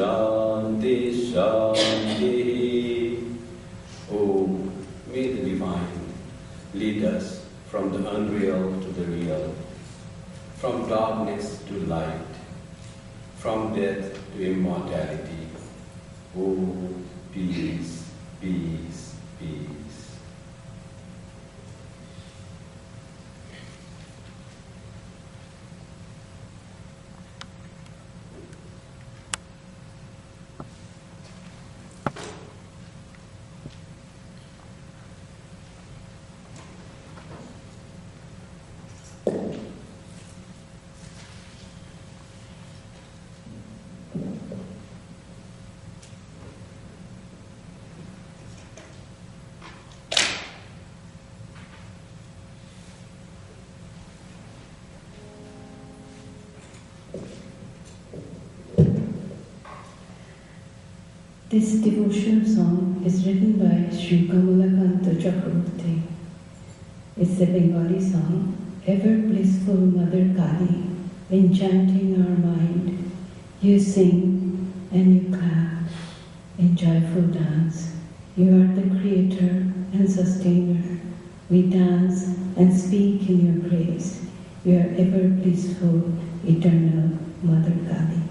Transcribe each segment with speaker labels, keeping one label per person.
Speaker 1: Shanti Shanti. Oh, may the Divine lead us from the unreal to the real, from darkness to light, from death to immortality. Oh, peace, peace, peace.
Speaker 2: This devotional song is written by Sri Kripamayananda Chakravarti. It's a Bengali song, ever blissful Mother Kali, enchanting our mind. You sing and you clap in joyful dance. You are the creator and sustainer. We dance and speak in your grace. You are ever blissful, eternal Mother Kali.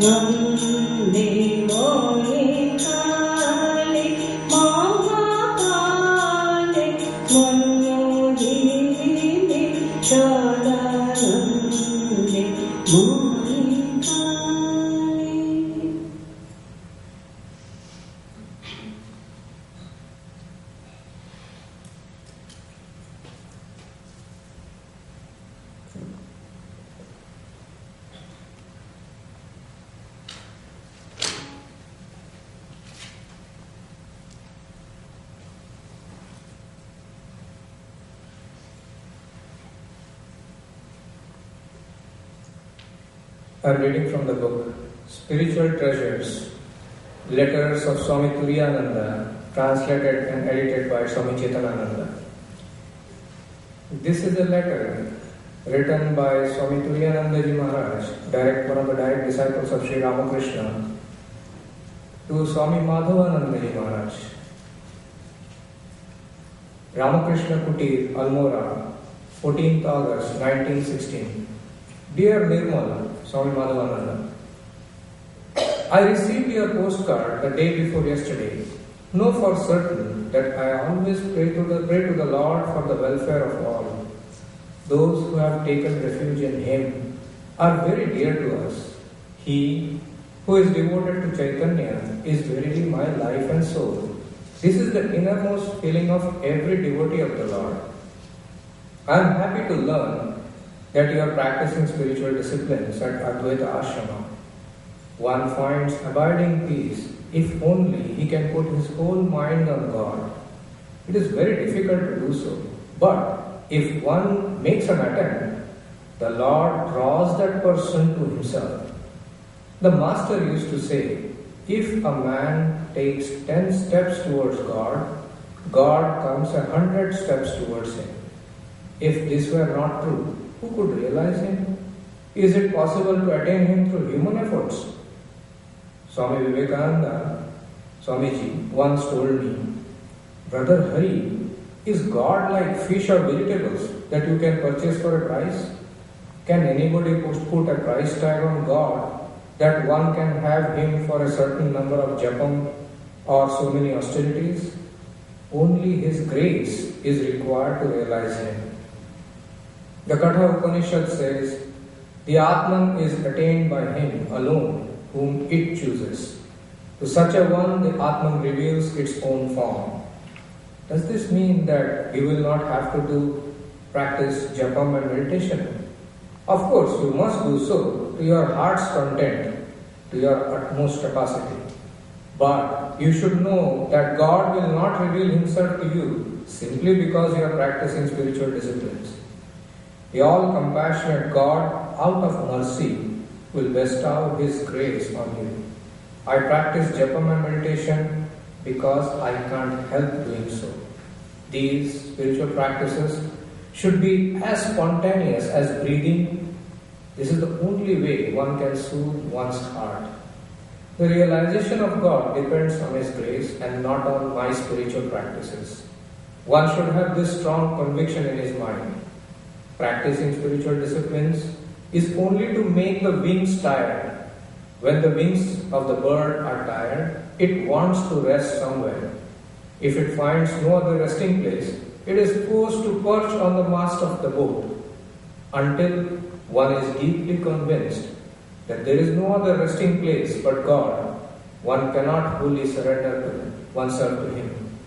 Speaker 2: Nande Monikale Mahakale Manodini Shadanande Monikale.
Speaker 3: I'm reading from the book Spiritual Treasures, Letters of Swami Turiyananda, translated and edited by Swami Chetanananda. This is a letter written by Swami Turiyananda Ji Maharaj, one of the direct disciples of Sri Ramakrishna, to Swami Madhavananda Ji Maharaj. Ramakrishna Kutir, Almora, 14th August 1916. Dear Nirmal, Swami Madhavananda, I received your postcard the day before yesterday. Know for certain that I always pray to the Lord for the welfare of all. Those who have taken refuge in Him are very dear to us. He who is devoted to Chaitanya is verily my life and soul. This is the innermost feeling of every devotee of the Lord. I am happy to learn that you are practicing spiritual disciplines at Advaita Ashrama. One finds abiding peace if only he can put his whole mind on God. It is very difficult to do so, but if one makes an attempt, the Lord draws that person to Himself. The Master used to say, if a man takes 10 steps towards God, God comes 100 steps towards him. If this were not true, who could realize Him? Is it possible to attain Him through human efforts? Swami Vivekananda, Swamiji, once told me, Brother Hari, is God like fish or vegetables that you can purchase for a price? Can anybody put a price tag on God that one can have Him for a certain number of japam or so many austerities? Only His grace is required to realize Him. The Katha Upanishad says, the Atman is attained by Him alone whom it chooses. To such a one, the Atman reveals its own form. Does this mean that you will not have to practice japam and meditation? Of course, you must do so to your heart's content, to your utmost capacity. But you should know that God will not reveal Himself to you simply because you are practicing spiritual disciplines. The all-compassionate God, out of mercy, will bestow His grace on you. I practice japam and meditation because I can't help doing so. These spiritual practices should be as spontaneous as breathing. This is the only way one can soothe one's heart. The realization of God depends on His grace and not on my spiritual practices. One should have this strong conviction in his mind. Practicing spiritual disciplines is only to make the wings tired. When the wings of the bird are tired, it wants to rest somewhere. If it finds no other resting place, it is forced to perch on the mast of the boat. Until one is deeply convinced that there is no other resting place but God, one cannot wholly surrender oneself to Him.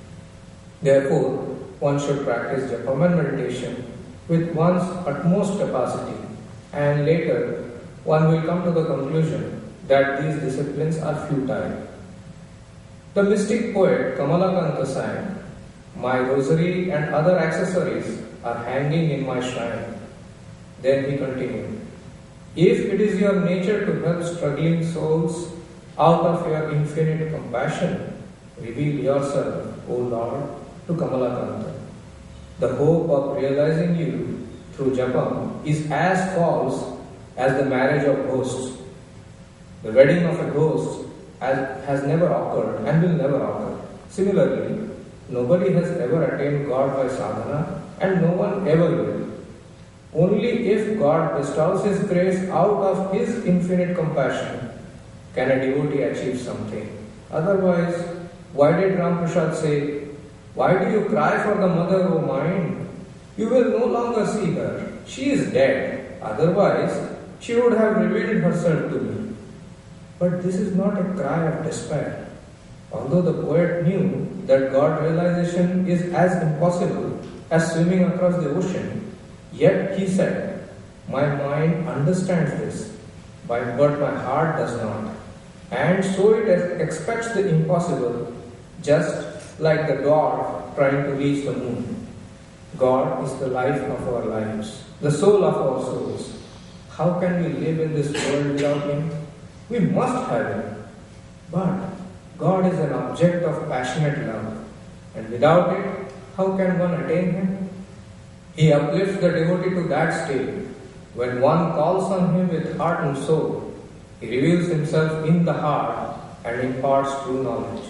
Speaker 3: Therefore, one should practice japam and meditation with one's utmost capacity, and later one will come to the conclusion that these disciplines are futile. The mystic poet Kamalakanta sang, "My rosary and other accessories are hanging in my shrine." Then he continued, "If it is your nature to help struggling souls out of your infinite compassion, reveal yourself, O Lord, to Kamalakanta. The hope of realizing you through japam is as false as the marriage of ghosts. The wedding of a ghost has never occurred and will never occur. Similarly, nobody has ever attained God by sadhana, and no one ever will. Only if God bestows His grace out of His infinite compassion can a devotee achieve something. Otherwise, why did Ram Prasad say, "Why do you cry for the mother, O mind? You will no longer see her. She is dead. Otherwise, she would have revealed herself to me." But this is not a cry of despair. Although the poet knew that God realization is as impossible as swimming across the ocean, yet he said, "My mind understands this, but my heart does not. And so it expects the impossible, just like the dwarf trying to reach the moon. God is the life of our lives, the soul of our souls. How can we live in this world without Him? We must have Him. But God is an object of passionate love, and without it, how can one attain Him? He uplifts the devotee to that state. When one calls on Him with heart and soul, He reveals Himself in the heart and imparts true knowledge.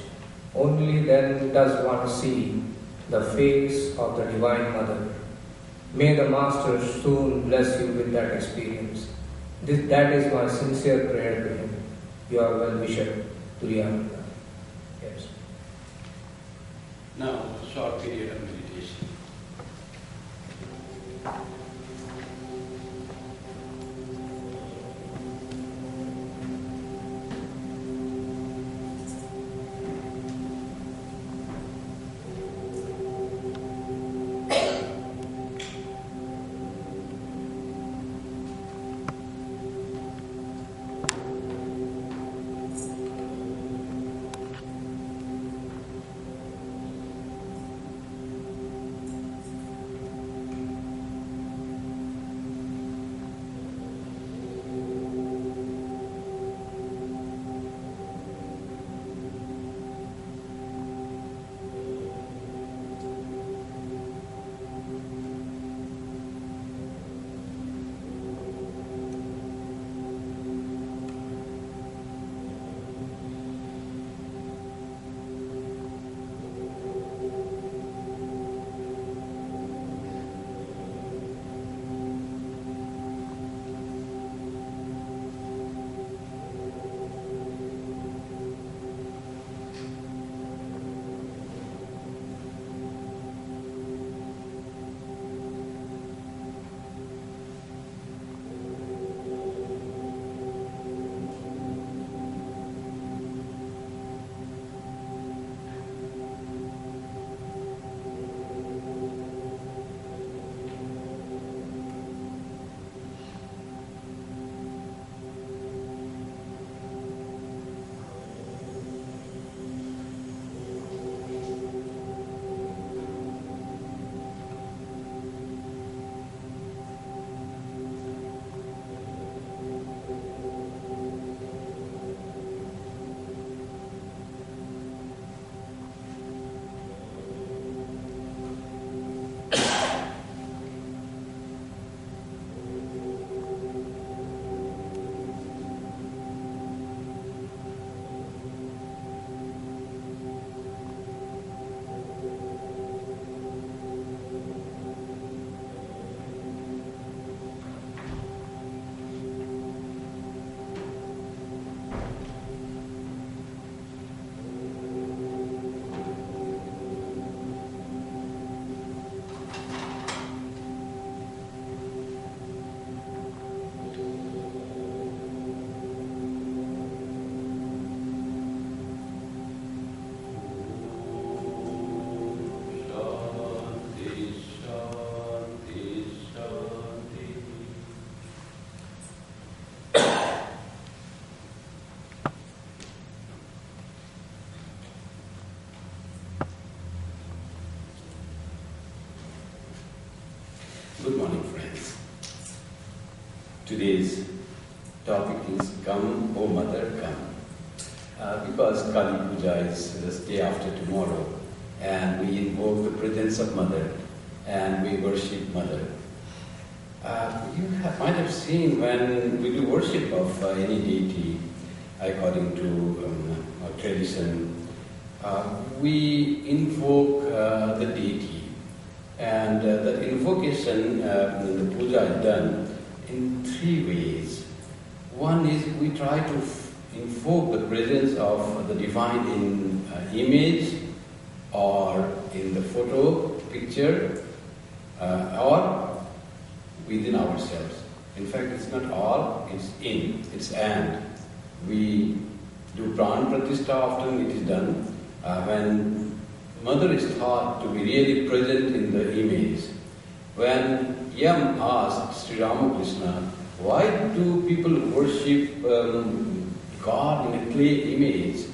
Speaker 3: Only then does one see the face of the Divine Mother. May the Master soon bless you with that experience. That is my sincere prayer to Him. You are well wisher, Turiyamanda. Yes.
Speaker 1: Now, a short period of meditation. Good morning, friends. Today's topic is Come, O Mother, Come. Because Kali Puja is the day after tomorrow, and we invoke the presence of Mother, and we worship Mother. Might have seen when we do worship of any deity, according to our tradition, we invoke the deity. And the invocation, the puja is done in three ways. One is we try to invoke the presence of the divine in image or in the photo, picture, or within ourselves. In fact, it's not all, it's in, it's and. We do pran pratishtha, often it is done when mother is thought to be really present in the image. When Yam asked Sri Ramakrishna, why do people worship God in a clay image?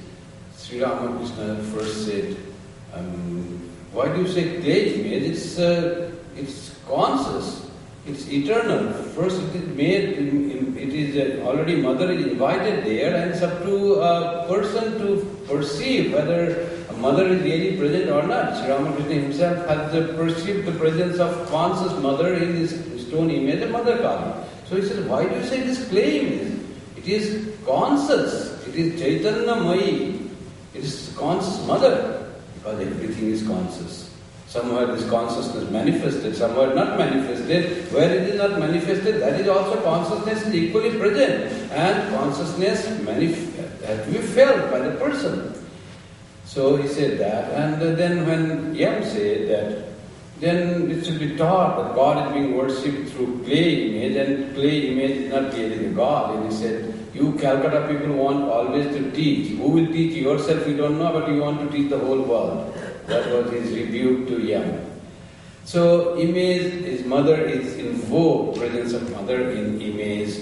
Speaker 1: Sri Ramakrishna first said, why do you say clay image? It's conscious, it's eternal. First it is made, it is already mother is invited there, and it's up to a person to perceive whether a mother is really present or not. Sri Ramakrishna himself has perceived the presence of conscious mother in this stone image of Mother Kali. So he said, why do you say this clay image? It is conscious, it is Chaitanya-mayi, it is conscious mother, because everything is conscious. Somewhere this consciousness manifested, somewhere not manifested. Where it is not manifested, that is also consciousness is equally present. And consciousness has to be felt by the person. So he said that. And then when Yam said that, then it should be taught that God is being worshipped through clay image, and clay image is not really the God. And he said, you Calcutta people want always to teach. Who will teach? Yourself you don't know, but you want to teach the whole world. That was his rebuke to Yam. So image is mother, is invoked, presence of mother in image.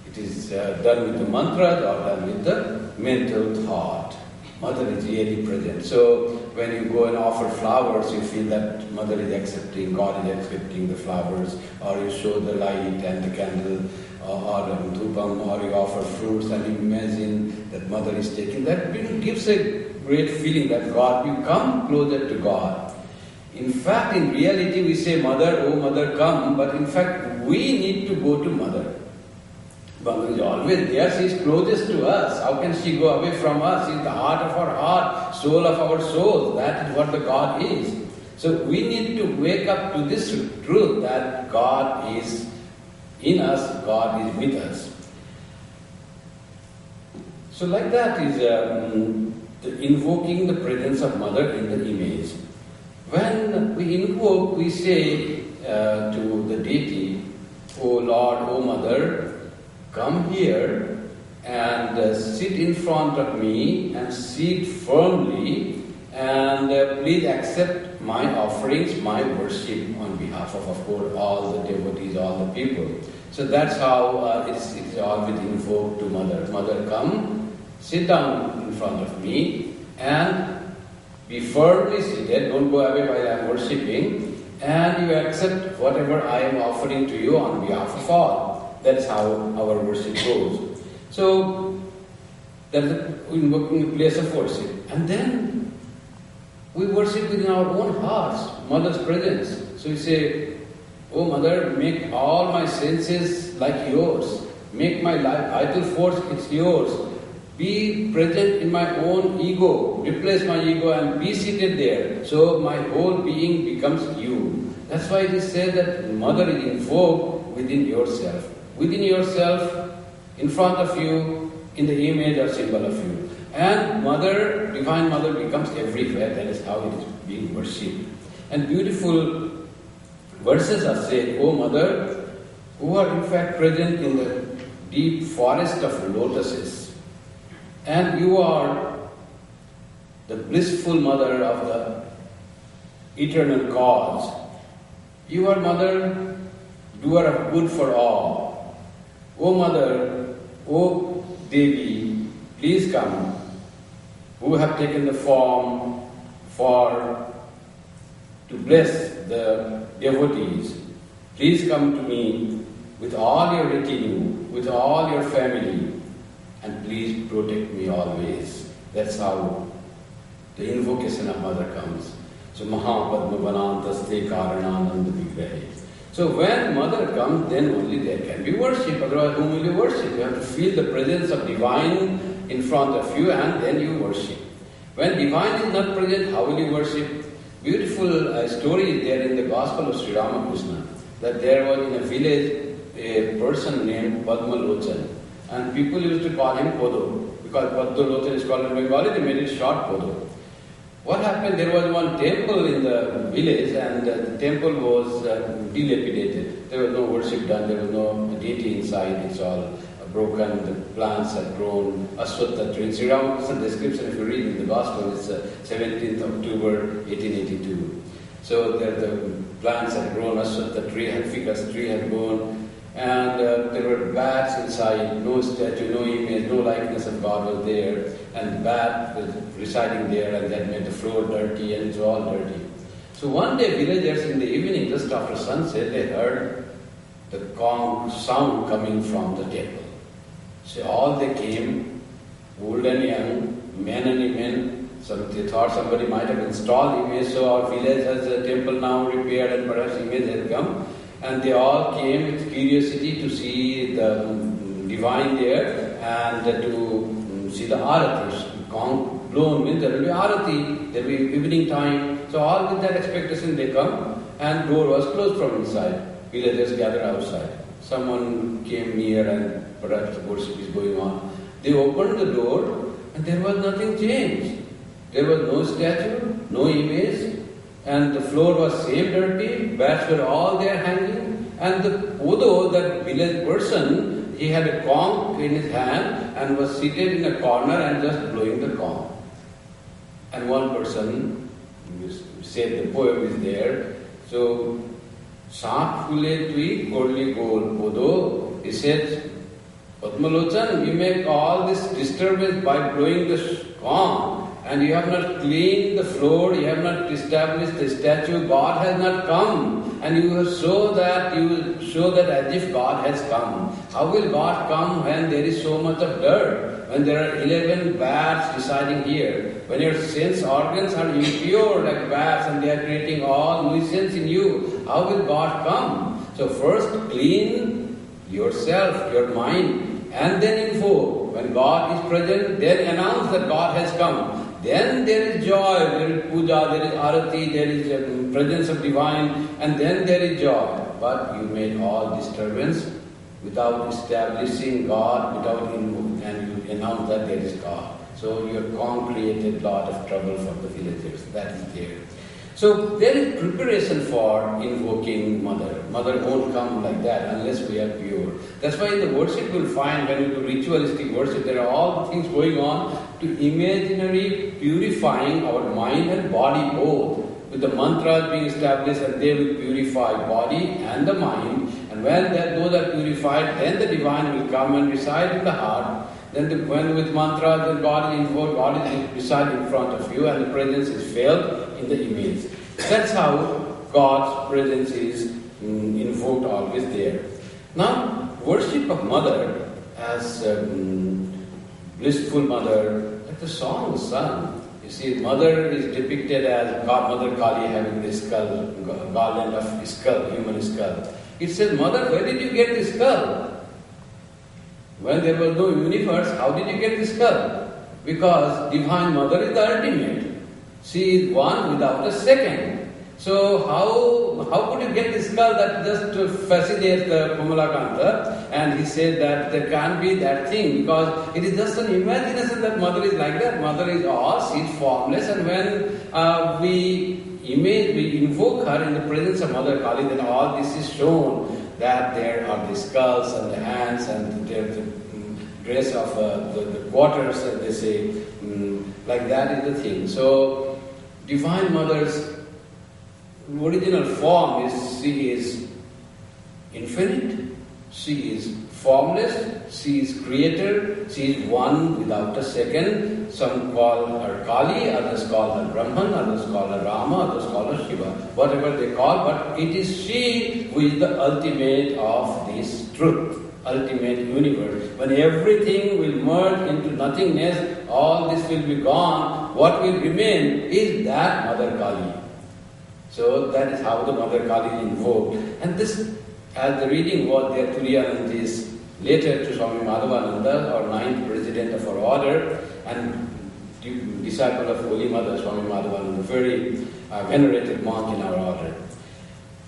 Speaker 1: It is done with the mantras or done with the mental thought. Mother is really present. So when you go and offer flowers, you feel that mother is accepting, God is accepting the flowers, or you show the light and the candle, or dhupam, or you offer fruits and you imagine that mother is taking. That gives a great feeling that God, you come closer to God. In fact, in reality, we say, Mother, oh Mother, come, but in fact, we need to go to Mother. Mother is always there, she is closest to us. How can she go away from us? She is the heart of our heart, soul of our soul. That is what the God is. So we need to wake up to this truth that God is in us, God is with us. So like that is invoking the presence of mother in the image. When we invoke, we say to the deity, O Lord, O Mother, come here and sit in front of me and sit firmly, and please accept my offerings, my worship on behalf of course, all the devotees, all the people. So that's how it's always invoked to Mother. Mother, come, sit down in front of me and be firmly seated, don't go away while I am worshipping, and you accept whatever I am offering to you on behalf of all. That's how our worship goes. So, that's invoking a place of worship. And then, we worship within our own hearts, Mother's presence. So we say, Oh Mother, make all my senses like yours. Make my life, vital force, it's yours. Be present in my own ego. Replace my ego and be seated there. So my whole being becomes you. That's why it is said that Mother is invoked within yourself. Within yourself, in front of you, in the image or symbol of you. And Mother, Divine Mother becomes everywhere. That is how it is being worshipped. And beautiful verses are said, O Mother, who are in fact present in the deep forest of lotuses. And you are the blissful Mother of the eternal cause. You are Mother, doer of good for all. O Mother, O Devi, please come, who have taken the form to bless the devotees. Please come to me with all your retinue, with all your family, and please protect me always. That's how the invocation of Mother comes. So Mahapadma Vanantaste Karanananda Vigrahe. So when Mother comes, then only there can be worship. Otherwise, whom will you worship? You have to feel the presence of Divine in front of you, and then you worship. When Divine is not present, how will you worship? Beautiful story is there in the Gospel of Sri Ramakrishna, that there was in a village a person named Padmalochan, and people used to call him Podo. called Paddo is called in Bengali, they made it short Podo. What happened, there was one temple in the village and the temple was dilapidated. There was no worship done, there was no deity inside, it's all broken, the plants had grown, Aswatha tree. Sri Ramakrishna's description, if you read in the Gospel, it's 17th October 1882. So there the plants had grown, Aswatha tree, ficus tree had grown, and there were bats inside, no statue, no image, no likeness of God was there, and the bat was residing there, and that made the floor dirty, and it's all dirty. So one day villagers in the evening, just after sunset, they heard the gong sound coming from the temple. So all they came, old and young, men and women. So they thought somebody might have installed image, so our village has a temple now repaired and perhaps image had come. And they all came with curiosity to see the divine there and to see the arati. Gong blown means there will be arati, there will be evening time. So all with that expectation they come and door was closed from inside. Villagers gathered outside. Someone came near and perhaps the worship is going on. They opened the door and there was nothing changed. There was no statue, no image, and the floor was same dirty, bats were all there hanging, and the Podo, that village person, he had a conch in his hand and was seated in a corner and just blowing the conch. And one person said the poem is there, so Saak Fule Tui Korli Gol Podo, he said, Padmalochan, you make all this disturbance by blowing the conch, and you have not cleaned the floor, you have not established the statue, God has not come, and you will show that as if God has come. How will God come when there is so much of dirt, when there are 11 bats residing here, when your sense organs are impure like bats and they are creating all nuisance in you? How will God come? So first clean yourself, your mind, and then invoke. When God is present, then announce that God has come. Then there is joy, there is puja, there is arati, there is presence of divine, and then there is joy. But you made all disturbance without establishing God, and you announce that there is God. So your conch created a lot of trouble for the villagers. That is there. So there is preparation for invoking Mother. Mother won't come like that unless we are pure. That's why in the worship we'll find when we do ritualistic worship, there are all things going on to imaginary purifying our mind and body both. With the mantras being established and they will purify body and the mind. And when those are purified, then the divine will come and reside in the heart. Then when with mantras and God is invoked, God is reside in front of you and the presence is felt in the image. That's how God's presence is invoked always there. Now, worship of Mother as blissful Mother, like the song was sung. You see, Mother is depicted as Mother Kali having the skull, garland of skull, human skull. It says, Mother, where did you get the skull? When there was no universe, how did you get the skull? Because Divine Mother is the ultimate. She is one without a second. So how could you get the skull? That just fascinates the Kripamayananda, and he said that there can't be that thing because it is just an imagination that Mother is like that. Mother is all, she is formless, and when we invoke her in the presence of Mother Kali, then all this is shown. That there are the skulls and the hands and the dress of the quarters, as they say, like that is the thing. So, Divine Mother's original form is, she is infinite, she is formless, she is creator, she is one without a second. Some call her Kali, others call her Brahman, others call her Rama, others call her Shiva, whatever they call, but it is she who is the ultimate of this truth, ultimate universe. When everything will merge into nothingness, all this will be gone, what will remain is that Mother Kali. So that is how the Mother Kali is invoked. And this, as the reading was there, Turiyananda's letter to Swami Madhavananda, our 9th president of our order, and disciple of Holy Mother, Swami Madhavananda, very venerated monk in our order.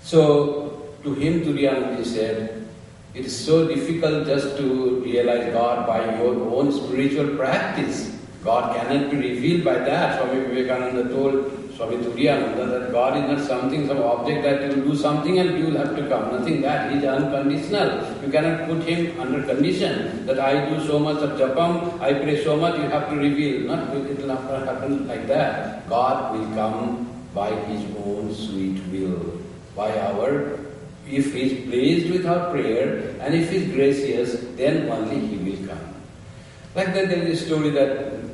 Speaker 1: So, to him Turiyananda said, It is so difficult just to realize God by your own spiritual practice. God cannot be revealed by that. Swami Vivekananda told Swami Turiyananda that God is not something, some object that you will do something and you will have to come. Nothing that. He is unconditional. You cannot put him under condition that I do so much of japam, I pray so much, you have to reveal. It will not happen like that. God will come by his own sweet will. If he is pleased with our prayer and if he is gracious, then only he will come. Like that, there is a story that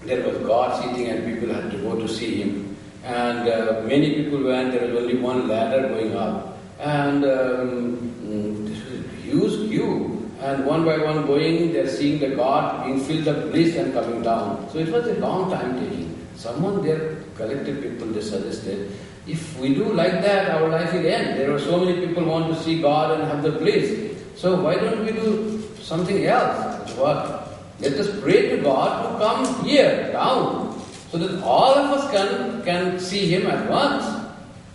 Speaker 1: there was God sitting and people had to go to see him. And many people went, there was only one ladder going up. And this was a huge queue. And one by one going, they're seeing the God being filled with bliss and coming down. So it was a long time taking. Someone there collected people, they suggested, if we do like that, our life will end. There are so many people who want to see God and have the bliss. So why don't we do something else? What? Let us pray to God to come here, down, so that all of us can see him at once.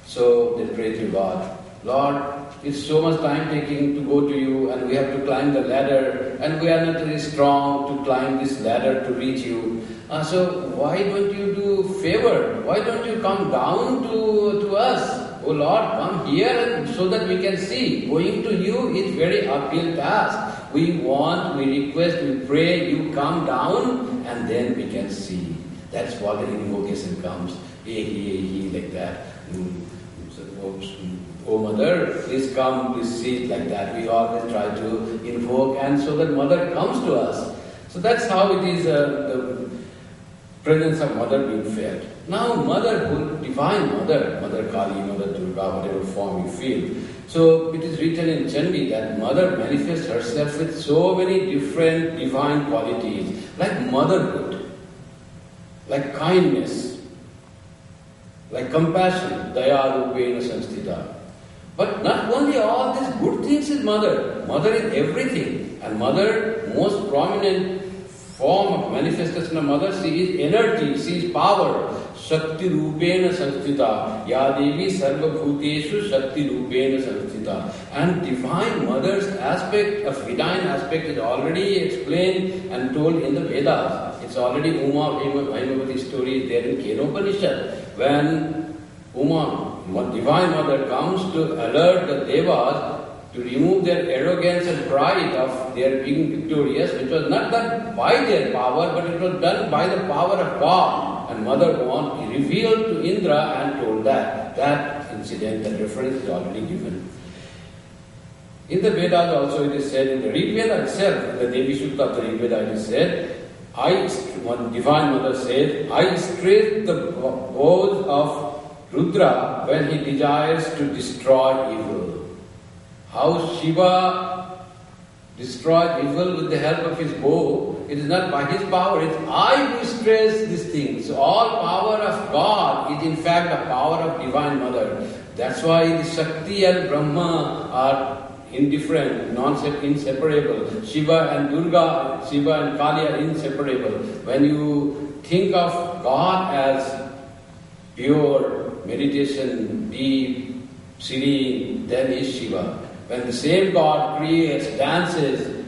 Speaker 1: So they pray to God, Lord, it's so much time taking to go to you and we have to climb the ladder and we are not very strong to climb this ladder to reach you. So why don't you do favor? Why don't you come down to us? Oh Lord, come here and so that we can see. Going to you is very uphill task. We request, we pray, you come down and then we can see. That's what the invocation comes. He, like that. Oh Mother, please come, please sit, like that. We always try to invoke and so that Mother comes to us. So that's how it is, the presence of Mother being felt. Now Motherhood, Divine Mother, Mother Kali, Mother Durga, whatever form you feel. So it is written in Chandi that Mother manifests herself with so many different divine qualities, like motherhood, like kindness, like compassion, daya rupena samstita. But not only all these good things is Mother. Mother is everything. And Mother, most prominent form of manifestation of Mother, she is energy, she is power. Shakti rupena samstita. Ya Devi sarva bhuteshu Shakti rupena samstita. And Divine Mother's aspect, of Divine aspect is already explained and told in the Vedas. It's already Uma Vaimavati story is there in Kenopanishad. When Divine Mother comes to alert the Devas to remove their arrogance and pride of their being victorious, which was not done by their power, but it was done by the power of God. And Mother revealed to Indra and told that incident, that reference is already given. In the Vedas also it is said, in the Rig Veda itself, in the Devi Sutta of the Rig Veda it is said, one Divine Mother said, I straight the bows of Rudra when he desires to destroy evil. How Shiva destroyed evil with the help of his bow, it is not by his power, it's I who stress this thing. So all power of God is in fact the power of Divine Mother. That's why the Shakti and Brahma are indifferent, inseparable. Shiva and Durga, Shiva and Kali are inseparable. When you think of God as pure meditation, deep, serene, then is Shiva. When the same God creates, dances,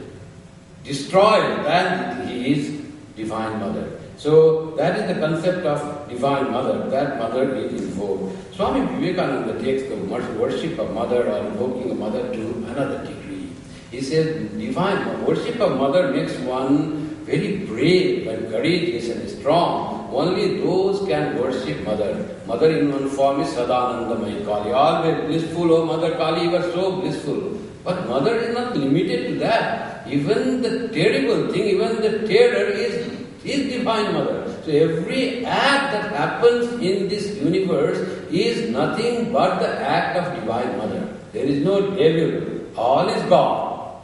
Speaker 1: destroys, then he is Divine Mother. So that is the concept of Divine Mother. That Mother is invoked. Swami Vivekananda takes the worship of Mother or invoking a Mother to another degree. He says divine worship of Mother makes one very brave and courageous and strong. Only those can worship Mother. Mother in one form is Sadanandamai Kali. Always blissful, oh Mother Kali, you are so blissful. But Mother is not limited to that. Even the terrible thing, even the terror is Divine Mother. So every act that happens in this universe is nothing but the act of Divine Mother. There is no devil. All is God.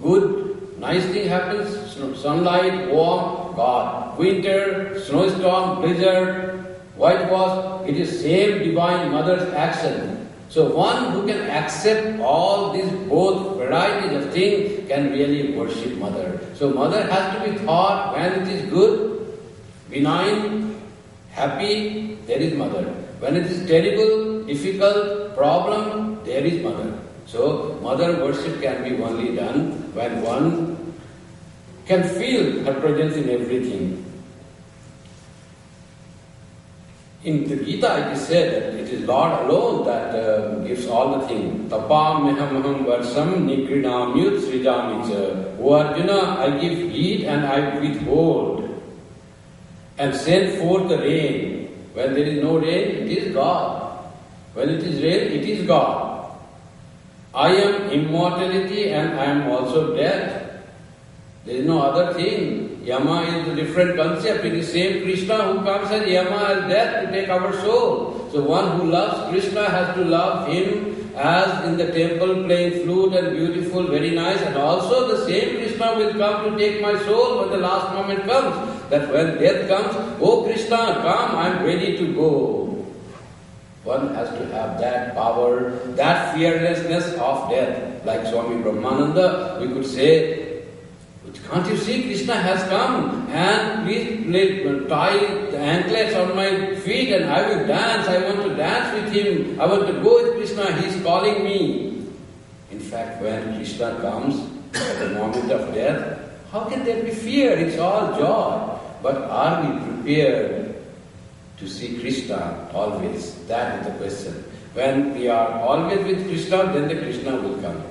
Speaker 1: Good, nice thing happens, sunlight, warm, God. Winter, snowstorm, blizzard, whitewash, it is same Divine Mother's action. So one who can accept all these both varieties of things can really worship Mother. So Mother has to be thought when it is good, benign, happy, there is Mother. When it is terrible, difficult, problem, there is Mother. So, mother worship can be only done when one can feel her presence in everything. In the Gita it is said that it is Lord alone that gives all the things. Tapam mehamaham varsam nigrinamyut srijamicha. O Arjuna, I give heat and I withhold and send forth the rain. When there is no rain, it is God. When it is rain, it is God. I am immortality and I am also death. There is no other thing. Yama is a different concept. It is same Krishna who comes as Yama as death to take our soul. So one who loves Krishna has to love him as in the temple playing flute and beautiful, very nice. And also the same Krishna will come to take my soul when the last moment comes. That when death comes, oh Krishna, come, I am ready to go. One has to have that power, that fearlessness of death. Like Swami Kripamayananda, we could say, can't you see Krishna has come and please tie the anklets on my feet and I will dance. I want to dance with him. I want to go with Krishna. He is calling me. In fact, when Krishna comes at the moment of death, how can there be fear? It's all joy. But are we prepared to see Krishna always? That is the question. When we are always with Krishna, then the Krishna will come.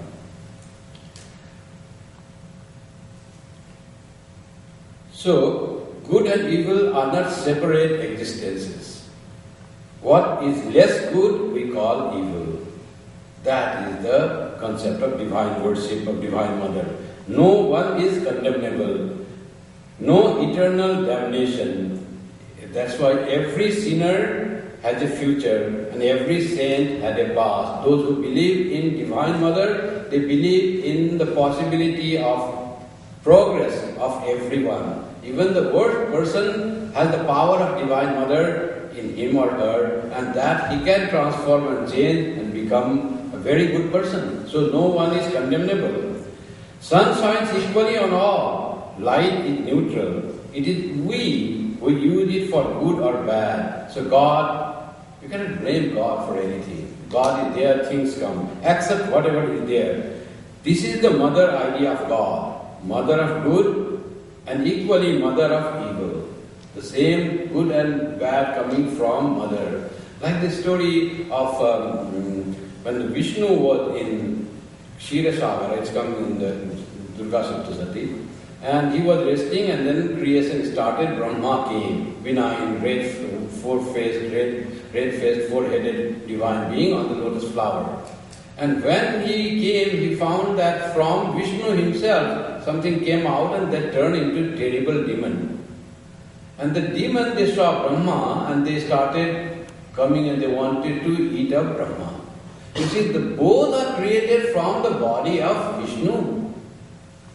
Speaker 1: So, good and evil are not separate existences. What is less good, we call evil. That is the concept of divine worship, of Divine Mother. No one is condemnable. No eternal damnation. That's why every sinner has a future and every saint has a past. Those who believe in Divine Mother, they believe in the possibility of progress of everyone. Even the worst person has the power of Divine Mother in him or her, and that he can transform and change and become a very good person. So no one is condemnable. Sun shines equally on all. Light is neutral. It is we who use it for good or bad. So God, you cannot blame God for anything. God is there, things come. Accept whatever is there. This is the mother idea of God. Mother of good and equally mother of evil. The same good and bad coming from mother. Like the story of when Vishnu was in Kshirasagara, it's come in the Durga Saptasati, and he was resting and then creation started. Brahma came, benign, red faced, four-headed divine being on the lotus flower. And when he came, he found that from Vishnu himself, something came out and that turned into a terrible demon. And the demon, they saw Brahma and they started coming and they wanted to eat up Brahma. You see, both are created from the body of Vishnu.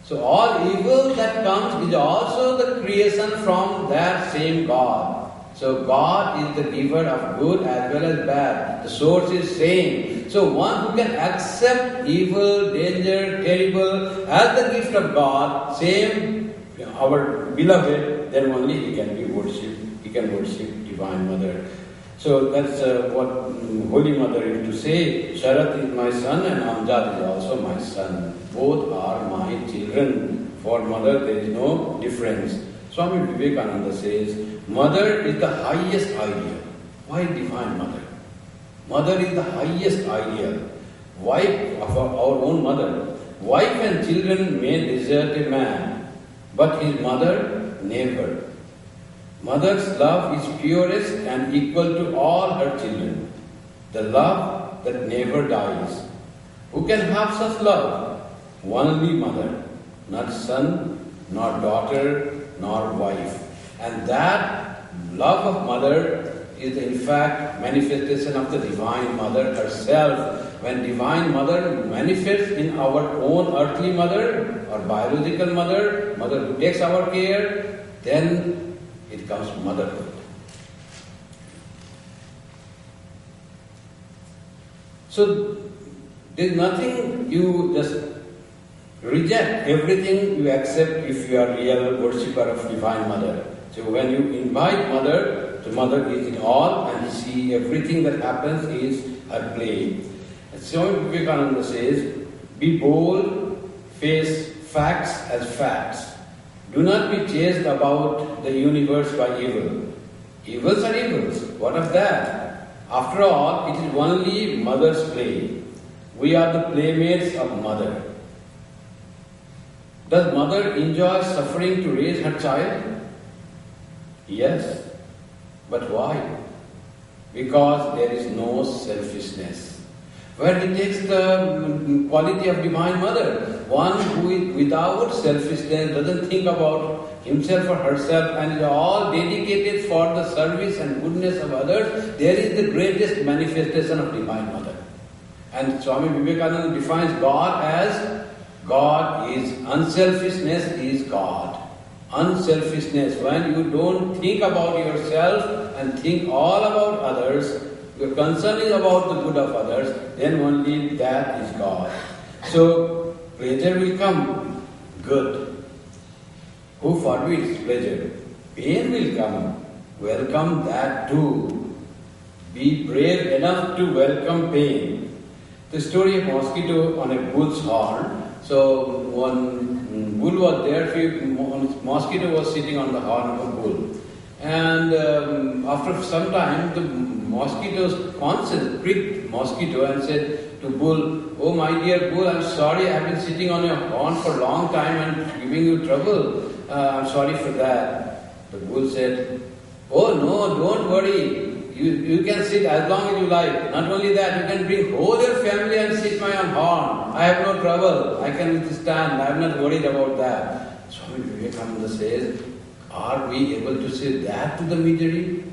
Speaker 1: So all evil that comes is also the creation from that same God. So God is the giver of good as well as bad. The source is same. So one who can accept evil, danger, terrible as the gift of God, same our beloved, then only he can be worshipped. He can worship Divine Mother. So that's what Holy Mother used to say. Sharat is my son and Amjad is also my son. Both are my children. For mother there is no difference. Swami Vivekananda says, Mother is the highest ideal. Why Divine Mother? Mother is the highest ideal. Wife of our own mother. Wife and children may desert a man, but his mother never. Mother's love is purest and equal to all her children. The love that never dies. Who can have such love? Only mother, not son, nor daughter, nor wife. And that love of mother is in fact manifestation of the Divine Mother herself. When Divine Mother manifests in our own earthly mother or biological mother, mother who takes our care, then it comes motherhood. So there is nothing you just reject, everything you accept if you are real worshipper of Divine Mother. So when you invite Mother, the Mother is it all and see everything that happens is her play. Swami Vivekananda says, be bold, face facts as facts. Do not be chased about the universe by evil. Evils are evils. What of that? After all, it is only mother's play. We are the playmates of mother. Does mother enjoy suffering to raise her child? Yes. But why? Because there is no selfishness. Where he takes the quality of Divine Mother, one who is without selfishness, doesn't think about himself or herself, and is all dedicated for the service and goodness of others, there is the greatest manifestation of Divine Mother. And Swami Vivekananda defines God as God is unselfishness is God. Unselfishness, when you don't think about yourself and think all about others, your concern is about the good of others, then only that is God. So, pleasure will come, good. Who forbids pleasure? Pain will come, welcome that too. Be brave enough to welcome pain. The story of mosquito on a bull's horn. So, one bull was there, one mosquito was sitting on the horn of a bull. And after some time, the mosquito's conscience pricked mosquito and said to bull, "Oh my dear bull, I'm sorry, I've been sitting on your horn for a long time and giving you trouble. I'm sorry for that." The bull said, "Oh no, don't worry. You can sit as long as you like. Not only that, you can bring whole your family and sit my on horn. I have no trouble. I can withstand. I'm not worried about that." Swami Vivekananda says, are we able to say that to the misery?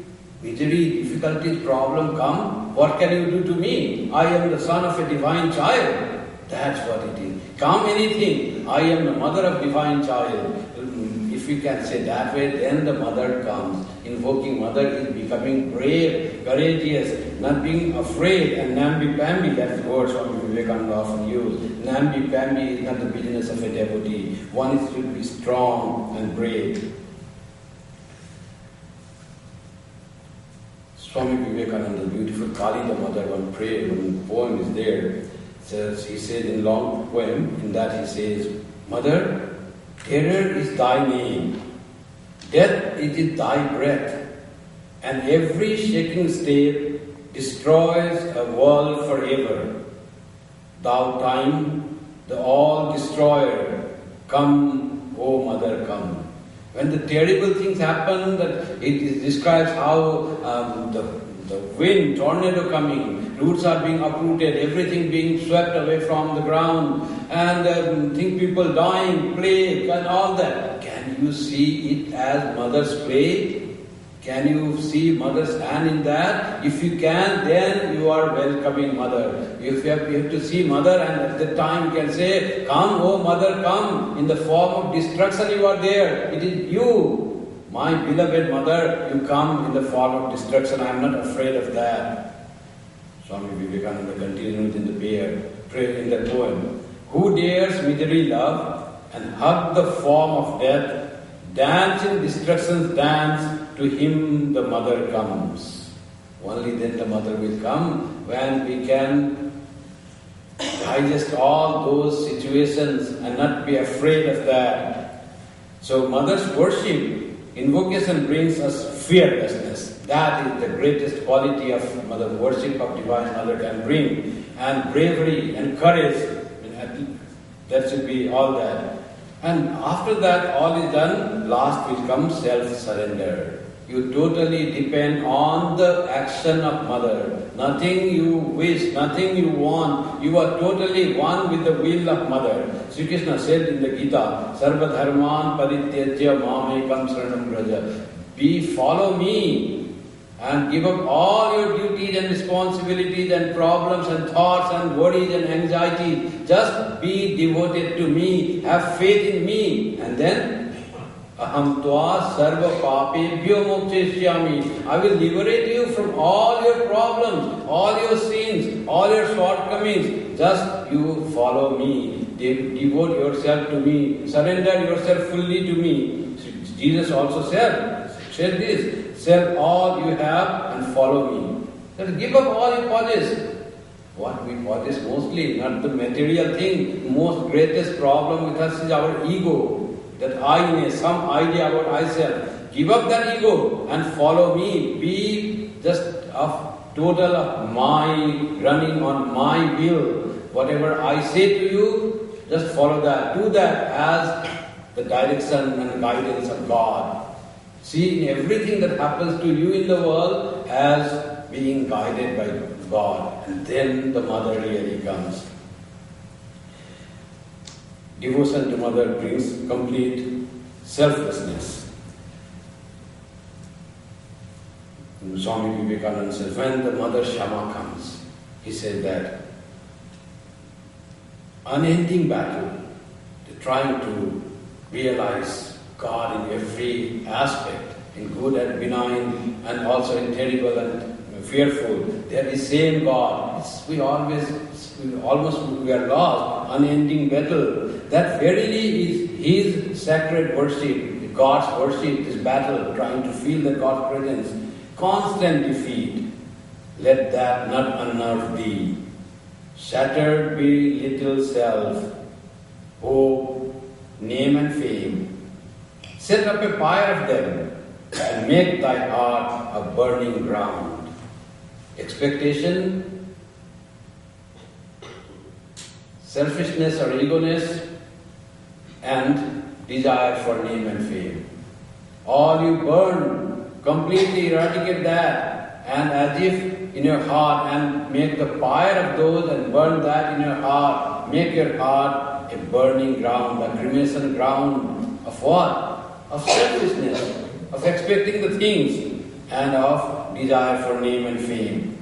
Speaker 1: Misery, difficulties, problem come. What can you do to me? I am the son of a divine child. That's what it is. Come anything. I am the mother of divine child. If you can say that way, then the mother comes. Invoking mother is becoming brave, courageous, not being afraid, and namby-pamby, that's the word Swami Vivekananda often used. Namby-pamby is not the business of a devotee. One should be strong and brave. Swami Vivekananda, beautiful Kali the Mother, one poem is there. He says in long poem, in that he says, "Mother, terror is thy name, death it is thy breath, and every shaking step destroys a world forever. Thou time, the all-destroyer, come, O Mother, come." When the terrible things happen, that it describes how the wind, tornado coming, roots are being uprooted, everything being swept away from the ground, and people dying, plague, and all that. Can you see it as mother's play? Can you see mother's hand in that? If you can, then you are welcoming mother. If you have to see mother, and at the time you can say, "Come, oh mother, come." In the form of destruction you are there. It is you, my beloved mother, you come in the form of destruction. I am not afraid of that. Swami Vivekananda continues in the poem. Who dares misery love and hug the form of death, dance in destruction's dance, to him the mother comes. Only then the mother will come, when we can digest all those situations and not be afraid of that. So mother's worship, invocation brings us fearlessness. That is the greatest quality of mother worship of Divine Mother can bring. And bravery and courage, that should be all that. And after that all is done, last will come self-surrender. You totally depend on the action of mother. Nothing you wish, nothing you want. You are totally one with the will of mother. Sri Krishna said in the Gita, "Sarva dharman parityajya mamekam saranam vraja." Follow me and give up all your duties and responsibilities and problems and thoughts and worries and anxieties. Just be devoted to me. Have faith in me. And then Aham tva sarva papebhyo moksheshyami. I will liberate you from all your problems, all your sins, all your shortcomings. Just you follow me. Devote yourself to me. Surrender yourself fully to me. Jesus also said this. Sell all you have and follow me. Then give up all you possess. What is mostly not the material thing. Most greatest problem with us is our ego, that I-ness, some idea about myself. Give up that ego and follow me. Be just a total of my, running on my will. Whatever I say to you, just follow that. Do that as the direction and guidance of God. See in everything that happens to you in the world as being guided by God. And then the mother really comes. Devotion to mother brings complete selflessness. Swami Vivekananda says, when the mother Shama comes, he said that unending battle, trying to realize God in every aspect, in good and benign, and also in terrible and fearful. There is same God. We are lost. Unending battle. That verily is His sacred worship, God's worship, this battle, trying to feel the God's presence. Constant defeat. Let that not unnerve thee. Shattered be little self, hope, name and fame. Set up a pyre of them and make thy heart a burning ground. Expectation, selfishness or egoness, and desire for name and fame. All you burn, completely eradicate that, and as if in your heart, and make the fire of those and burn that in your heart. Make your heart a burning ground, a cremation ground of what? Of selfishness, of expecting the things, and of desire for name and fame.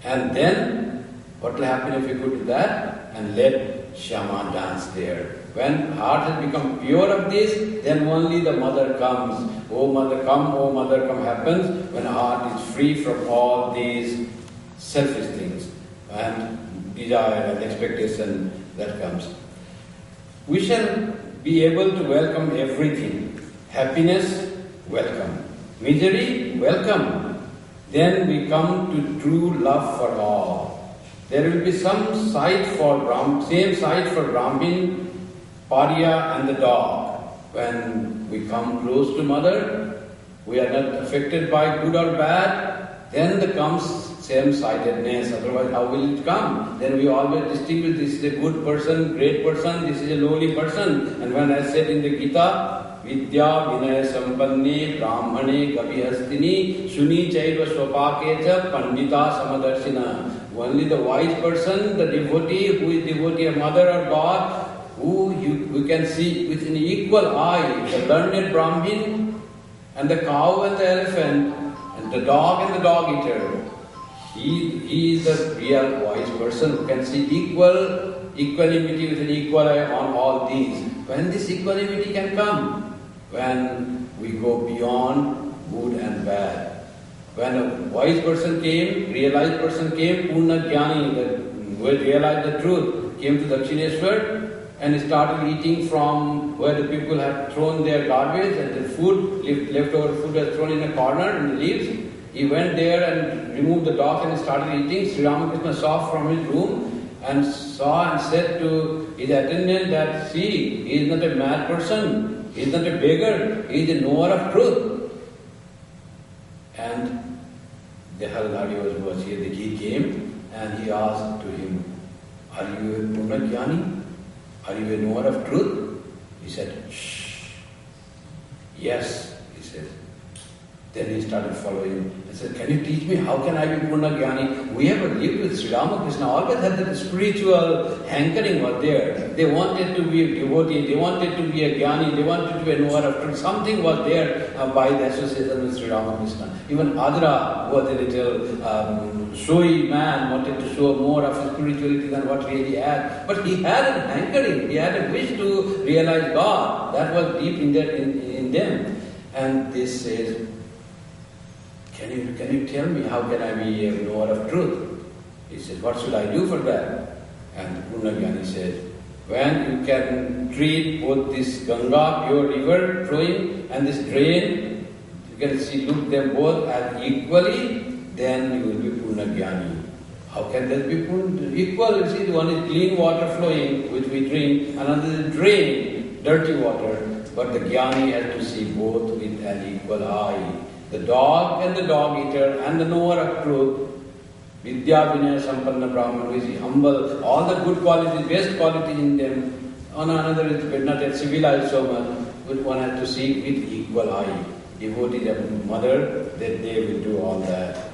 Speaker 1: And then, what will happen if you go to that? And let Shama dance there. When heart has become pure of this, then only the mother comes. Oh mother come happens when heart is free from all these selfish things and desire and expectation that comes. We shall be able to welcome everything. Happiness, welcome. Misery, welcome. Then we come to true love for all. There will be some side for same side for Brahmin, Pariya and the dog. When we come close to mother, we are not affected by good or bad, then there comes same-sidedness. Otherwise, how will it come? Then we always distinguish, this is a good person, great person, this is a lowly person. And when I said in the Gita, Vidya Vinaya Sampanne Brahmane Gavihastini Shuni Chaiva Swapakecha Pandita Samadarshina. Only the wise person, the devotee, who is devotee of mother or God, who you can see with an equal eye, the learned Brahmin and the cow and the elephant and the dog and the dog eater. He is the real wise person who can see equanimity with an equal eye on all these. When this equanimity can come? When we go beyond good and bad. When a wise person came, realized person came, Purna Jnani, who realized the truth, came to Dakshineshwar, and started eating from where the people had thrown their garbage and the food, leftover food was thrown in a corner in the leaves. He went there and removed the dog and started eating. Sri Ramakrishna saw from his room and saw and said to his attendant that, see, he is not a mad person, he is not a beggar, he is a knower of truth. And the Haridhari was here, he came and he asked to him, are you a Purna Jnani? Are you a knower of truth? He said, shh. Yes, he said. Then he started following. He said, can you teach me how can I be Purna Jnani? We have lived with Sri Ramakrishna, always had that spiritual hankering was there. They wanted to be a devotee, they wanted to be a Jnani, they wanted to be a knower of truth. Something was there by the association with Sri Ramakrishna. Even Adra was a little showy man, wanted to show more of his spirituality than what he really had. But he had a hankering, he had a wish to realize God. That was deep in them. And this says, Can you tell me how can I be a knower of truth? He said, what should I do for that? And the Purna Jnani said, when you can treat both this Ganga, pure river flowing, and this drain, you can see, look them both as equally, then you will be Purna Jnani. How can that be equal? You see, one is clean water flowing, which we drink, another is drain, dirty water. But the jnani has to see both with an equal eye. The dog and the dog eater and the knower of truth, Vidya Vinaya Sampanna Brahman, who is humble, all the good qualities, best qualities in them. On another is not yet civilized so much, but one has to see with equal eye. Devotee, the mother, that they will do all that.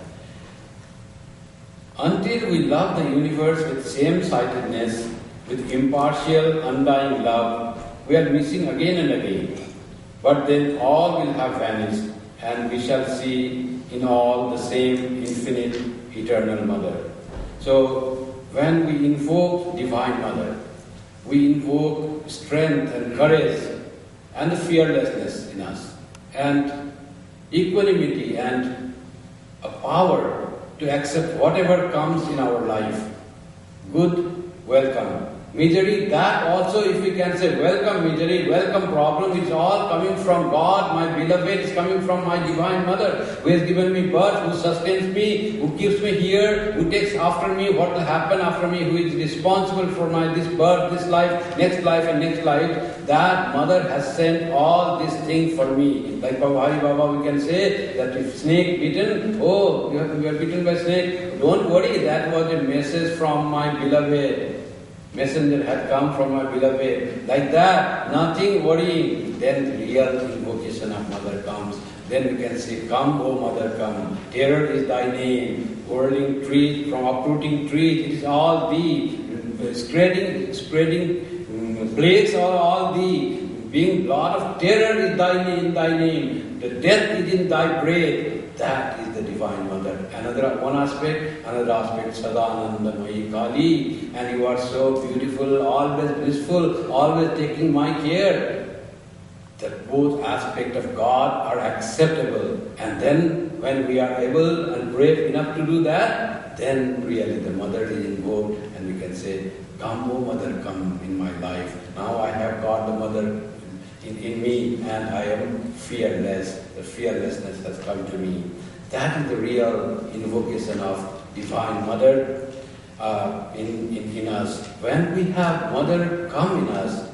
Speaker 1: Until we love the universe with same-sightedness, with impartial, undying love, we are missing again and again. But then all will have vanished, and we shall see in all the same infinite, eternal Mother. So, when we invoke Divine Mother, we invoke strength and courage and the fearlessness in us, and equanimity and a power to accept whatever comes in our life. Good, welcome. Misery, that also if we can say, welcome misery, welcome problem, it's all coming from God, my beloved, is coming from my Divine Mother, who has given me birth, who sustains me, who keeps me here, who takes after me what will happen after me, who is responsible for my this birth, this life, and next life. That Mother has sent all these things for me. Like Hari Baba, we can say that if snake bitten, oh, you are bitten by snake, don't worry, that was a message from my beloved. Messenger had come from my beloved. Like that, nothing worrying. Then real invocation of Mother comes. Then we can say, come, O Mother, come. Terror is thy name. Whirling trees, from uprooting trees, it is all thee. Spreading plagues are all thee. Being lot of terror is in thy name. The death is in thy breath. That is the Divine Mother. Another aspect, Sadananda Mayi Kali. And you are so beautiful, always blissful, always taking my care. That both aspects of God are acceptable. And then when we are able and brave enough to do that, then really the Mother is invoked and we can say, come, O Mother, come in my life. Now I have got the Mother in me and I am fearless. The fearlessness has come to me. That is the real invocation of Divine Mother in us. When we have Mother come in us,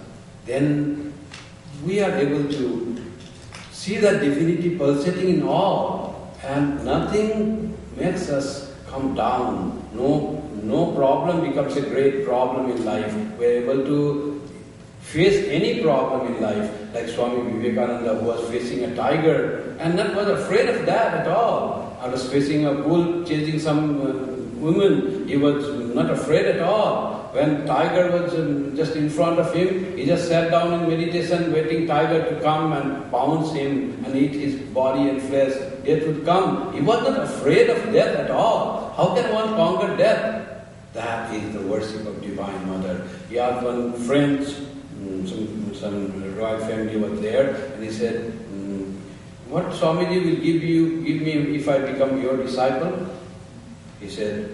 Speaker 1: then we are able to see that divinity pulsating in all, and nothing makes us come down. No problem becomes a great problem in life. We are able to face any problem in life, like Swami Vivekananda, who was facing a tiger and not was afraid of that at all. I was facing a bull chasing some woman, he was not afraid at all. When tiger was just in front of him, he just sat down in meditation, waiting tiger to come and pounce him and eat his body and flesh. Death would come. He was not afraid of death at all. How can one conquer death? That is the worship of Divine Mother. He had one friend, some royal family was there, and he said, what Swamiji will give me if I become your disciple? He said,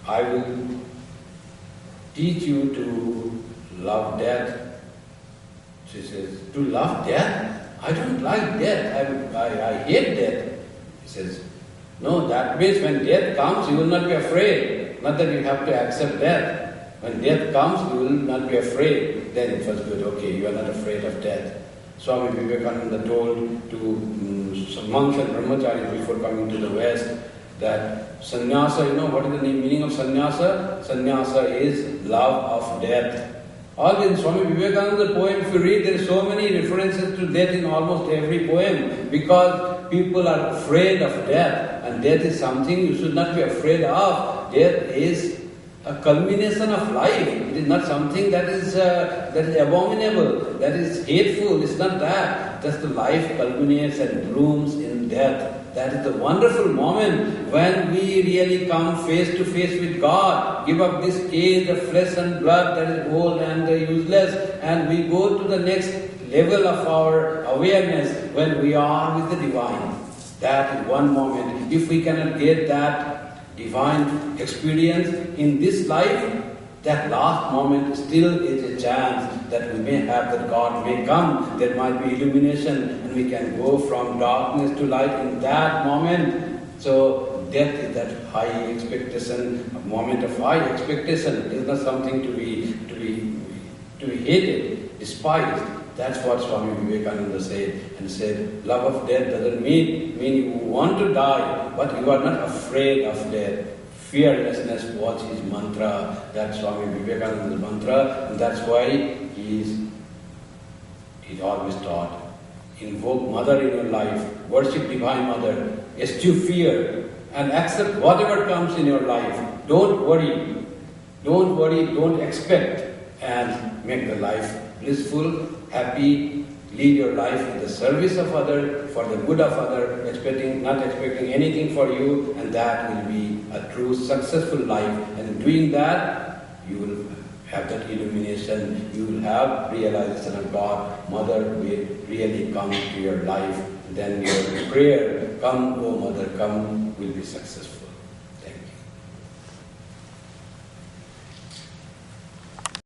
Speaker 1: I will teach you to love death. She says, to love death? I don't like death. I hate death. He says, no, that means when death comes, you will not be afraid. Not that you have to accept death. When death comes, you will not be afraid. Then it was good. Okay, you are not afraid of death. Swami Vivekananda told to some monks and brahmacharis before coming to the West that sannyasa, you know what is the meaning of sannyasa? Sannyasa is love of death. All in Swami Vivekananda poem, if you read, there are so many references to death in almost every poem, because people are afraid of death, and death is something you should not be afraid of. Death is a culmination of life. It is not something that is abominable, that is hateful. It's not that. Just the life culminates and blooms in death. That is the wonderful moment when we really come face to face with God, give up this cage of flesh and blood that is old and useless, and we go to the next level of our awareness when we are with the Divine. That is one moment. If we cannot get that divine experience in this life, that last moment still is a chance that we may have, that God may come, there might be illumination, and we can go from darkness to light in that moment. So death is that high expectation, a moment of high expectation. It is not something to be hated, despised. That's what Swami Vivekananda said, and said, love of death doesn't mean you want to die, but you are not afraid of death. Fearlessness was his mantra, that's Swami Vivekananda's mantra, and that's why he's always taught, invoke Mother in your life, worship Divine Mother, eschew fear, and accept whatever comes in your life. Don't worry, don't expect, and make the life blissful, happy, lead your life in the service of other, for the good of other, not expecting anything for you, and that will be a true successful life. And in doing that, you will have that illumination, you will have realization of God. Mother will really come to your life. Then your prayer, come, oh Mother, come, will be successful.